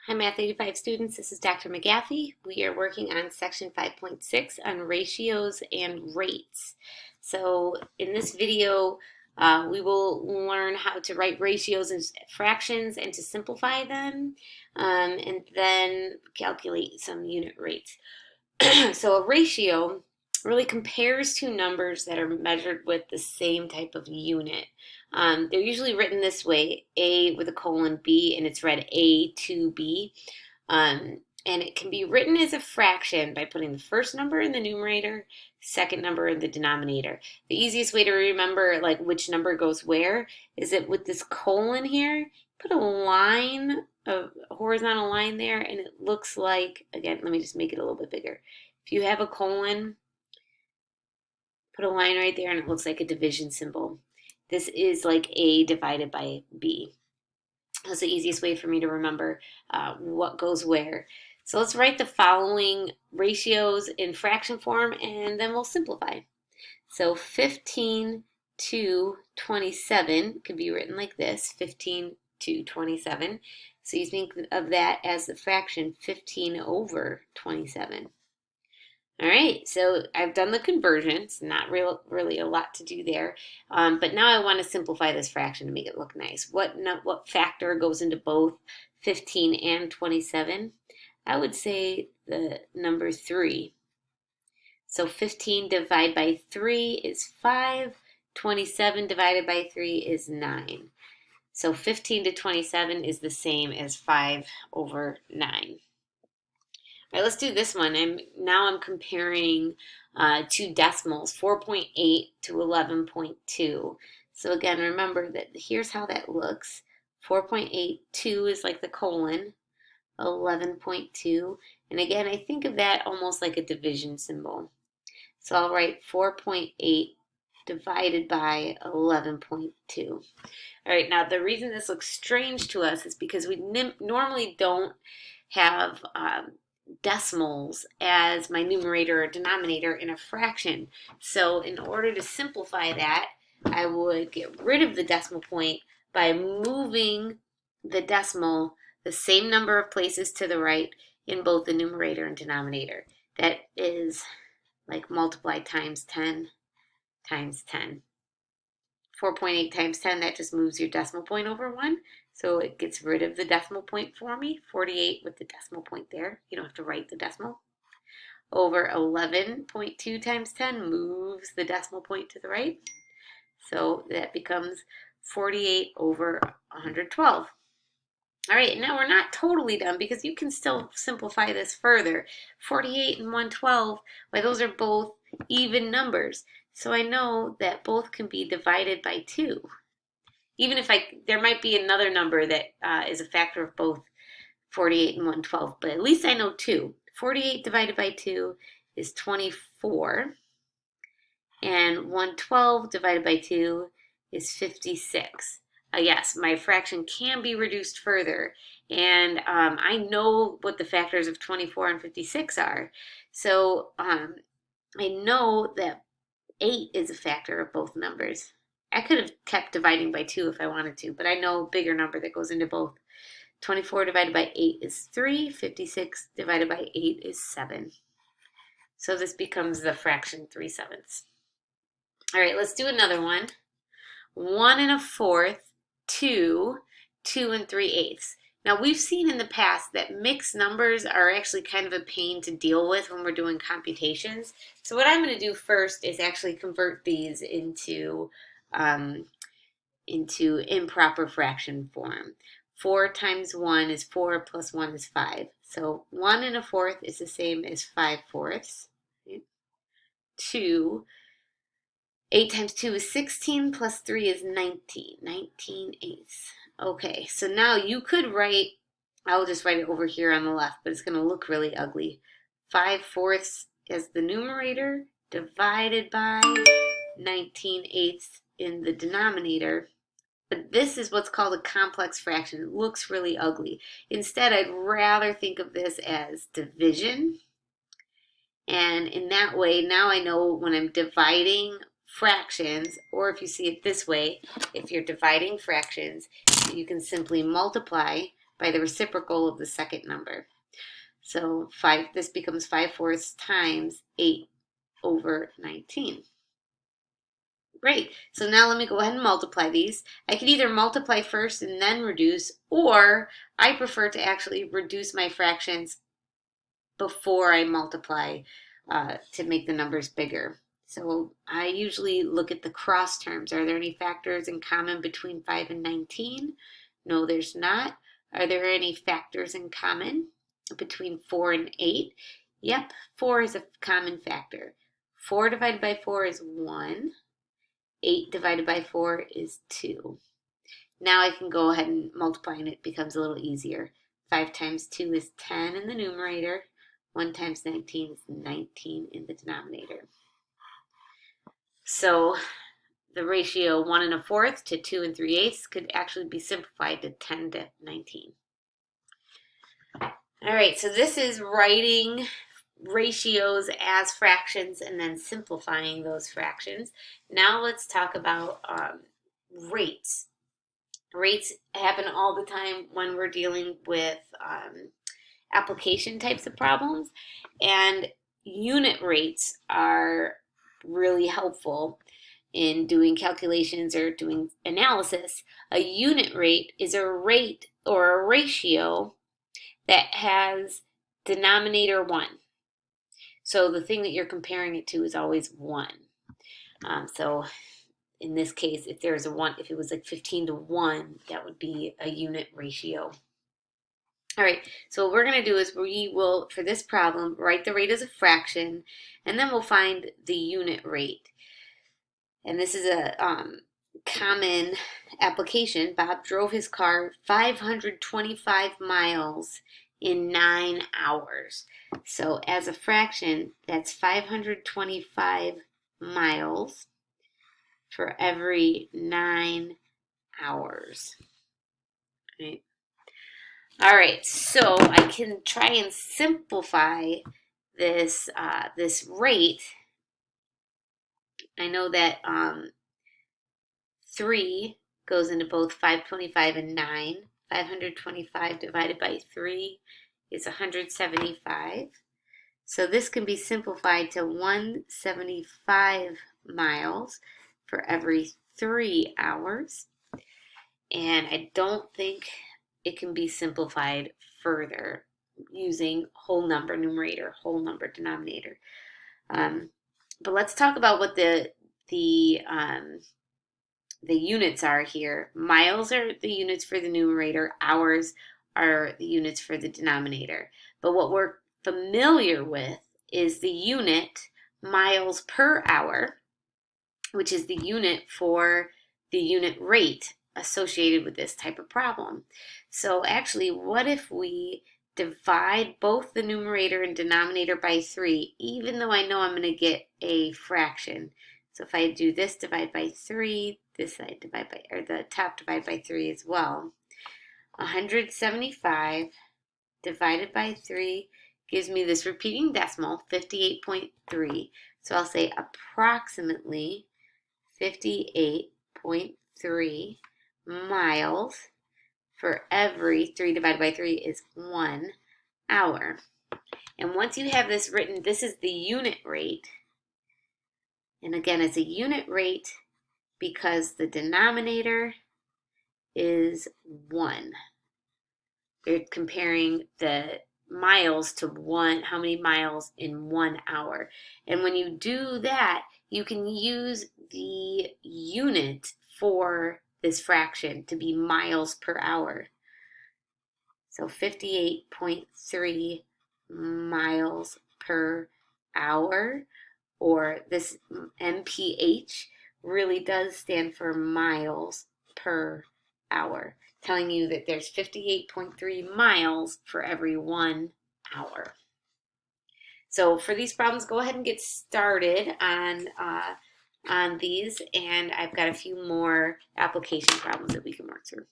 Hi Math 85 students, this is Dr. McGaffey. We are working on section 5.6 on ratios and rates. So in this video, we will learn how to write ratios and fractions and to simplify them, and then calculate some unit rates. So a ratio really compares two numbers that are measured with the same type of unit. They're usually written this way, A with a colon, B, and it's read A to B. And it can be written as a fraction by putting the first number in the numerator, second number in the denominator. The easiest way to remember like which number goes where is that with this colon here, put a line, a horizontal line there, and it looks like, again, let me just make it a little bit bigger. If you have a colon, put a line right there and it looks like a division symbol. This is like A divided by B. That's the easiest way for me to remember what goes where. So let's write the following ratios in fraction form and then we'll simplify. So 15 to 27 could be written like this, 15 to 27. So you think of that as the fraction 15 over 27. All right, so I've done the conversion. It's not really a lot to do there. But now I want to simplify this fraction to make it look nice. What factor goes into both 15 and 27? I would say the number 3. So 15 divided by 3 is 5. 27 divided by 3 is 9. So 15 to 27 is the same as 5 over 9. All right, let's do this one. I'm comparing two decimals, 4.8 to 11.2. So again, remember that here's how that looks. 4.82 is like the colon, 11.2. And again, I think of that almost like a division symbol. So I'll write 4.8 divided by 11.2. All right, now the reason this looks strange to us is because we normally don't have decimals as my numerator or denominator in a fraction. So in order to simplify that, I would get rid of the decimal point by moving the decimal the same number of places to the right in both the numerator and denominator. That is like multiply times 10 times 10. 4.8 times 10, that just moves your decimal point over 1. So it gets rid of the decimal point for me. 48 with the decimal point there. You don't have to write the decimal. Over 11.2 times 10 moves the decimal point to the right. So that becomes 48 over 112. All right, now we're not totally done because you can still simplify this further. 48 and 112, well, those are both even numbers. So I know that both can be divided by 2. Even if there might be another number that is a factor of both 48 and 112, but at least I know 2. 48 divided by 2 is 24, and 112 divided by 2 is 56. Yes, my fraction can be reduced further, and I know what the factors of 24 and 56 are. So I know that 8 is a factor of both numbers. I could have kept dividing by 2 if I wanted to, but I know a bigger number that goes into both. 24 divided by 8 is 3. 56 divided by 8 is 7. So this becomes the fraction 3/7. All right, let's do another one. 1 1/4 to 2 3/8. Now we've seen in the past that mixed numbers are actually kind of a pain to deal with when we're doing computations. So what I'm going to do first is actually convert these into improper fraction form. 4 times 1 is 4 plus 1 is 5. So 1 1/4 is the same as 5/4. 2, 8 times 2 is 16 plus 3 is 19. 19/8. Okay, so now you could write, I'll just write it over here on the left, but it's going to look really ugly. 5/4 as the numerator divided by 19/8 in the denominator. But this is what's called a complex fraction. It looks really ugly. Instead, I'd rather think of this as division. And in that way, now I know when I'm dividing fractions, or if you see it this way, if you're dividing fractions, you can simply multiply by the reciprocal of the second number. So this becomes 5/4 times 8/19. Great. So now let me go ahead and multiply these. I could either multiply first and then reduce, or I prefer to actually reduce my fractions before I multiply to make the numbers bigger. So I usually look at the cross terms. Are there any factors in common between 5 and 19? No, there's not. Are there any factors in common between 4 and 8? Yep, 4 is a common factor. 4 divided by 4 is 1. 8 divided by 4 is 2. Now I can go ahead and multiply and it becomes a little easier. 5 times 2 is 10 in the numerator. 1 times 19 is 19 in the denominator. So the ratio 1 1/4 to 2 3/8 could actually be simplified to 10 to 19. All right, so this is writing ratios as fractions and then simplifying those fractions. Now let's talk about rates. Rates happen all the time when we're dealing with application types of problems, and unit rates are really helpful in doing calculations or doing analysis. A unit rate is a rate or a ratio that has denominator 1. So the thing that you're comparing it to is always 1. So in this case, if there was a 1, if it was like 15 to 1, that would be a unit ratio. All right, so what we're going to do is we will, for this problem, write the rate as a fraction, and then we'll find the unit rate. And this is a common application. Bob drove his car 525 miles in 9 hours. So as a fraction, that's 525 miles for every 9 hours. Right. All right, so I can try and simplify this this rate. I know that 3 goes into both 525 and 9. 525 divided by 3 is 175. So this can be simplified to 175 miles for every 3 hours. And I don't think it can be simplified further using whole number numerator, whole number denominator. But let's talk about what the units are here. Miles are the units for the numerator. Hours are the units for the denominator. But what we're familiar with is the unit miles per hour, which is the unit for the unit rate associated with this type of problem. So actually, what if we divide both the numerator and denominator by 3, even though I know I'm going to get a fraction? So if I do this divide by 3, this side divide by, or the top divide by 3 as well. 175 divided by 3 gives me this repeating decimal, 58.3. So I'll say approximately 58.3 miles for every 3 divided by 3 is 1 hour. And once you have this written, this is the unit rate. And again, it's a unit rate because the denominator is 1. They're comparing the miles to 1, how many miles in 1 hour. And when you do that, you can use the unit for this fraction to be miles per hour. So 58.3 miles per hour, or this MPH really does stand for miles per hour, telling you that there's 58.3 miles for every 1 hour. So for these problems, go ahead and get started on these, and I've got a few more application problems that we can work through.